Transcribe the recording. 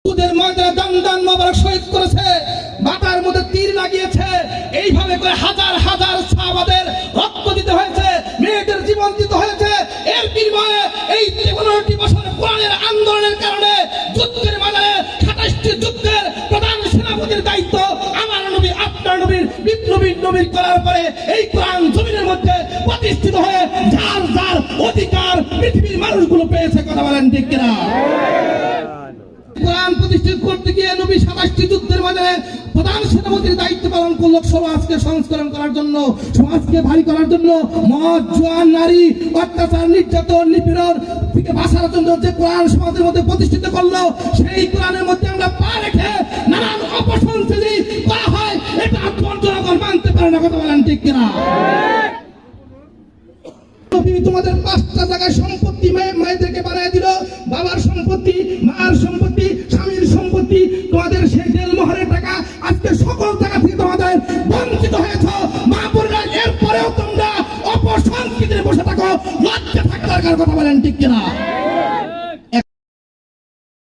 তোদের ময়দানে দান দান মোবারক শহীদ করেছে, মাথার মধ্যে তীর লাগিয়েছে, এইভাবে করে হাজার হাজার সাহাবাদের রক্ত দিতে হয়েছে, মেয়েদের জীবন দিতে হয়েছে। এর বিনিময়ে এই 15টি বছর কোরআনের আন্দোলনের কারণে যুদ্ধের ময়দানে 28টি যুদ্ধের প্রধান সেনাপতির দায়িত্ব আমার নবী আপনার নবীর বিপ্লবী নবীর করার পরে এই কোরআন জমিনের মধ্যে প্রতিষ্ঠিত হয়ে যার যার অধিকার পৃথিবীর মানুষগুলো পেয়েছে। কথা বলেন ঠিক কিনা? কোরআন প্রতিষ্ঠিত করতে গিয়ে নবী 27টি যুদ্ধের মধ্যে প্রধান সেনাপতির দায়িত্ব পালন করলো সমাজকে সংস্করণ করার জন্য, সমাজকে ভারী করার জন্য, মদ জুয়া নারী অত্যাচার নির্যাতন নিপীড়ন থেকে বাঁচার জন্য যে কোরআন সমাজের মধ্যে প্রতিষ্ঠিত করলো, সেই কোরআনের মধ্যে আমরা পা রেখে নানান অপসংস্কৃতি করা হয়, এটা জনগণ মানতে পারে না। কথা বলেন ঠিক কিনা? তোমাদের 5টা জায়গায় সম্পত্তি মায়েদেরকে বানিয়ে দিল, বাবার সম্পত্তি, মার সম্পত্তি, স্বামীর সম্পত্তি, তোমাদের সেই জেলমোহরের টাকা আজকে সকল টাকা থেকে তোমাদের বঞ্চিত হয়েছ। মা বোনেরা, এরপরেও তোমরা অপসংস্কৃতিতে বসে থাকো, লজ্জা থাকা দরকার। কথা বলেন ঠিক কিনা?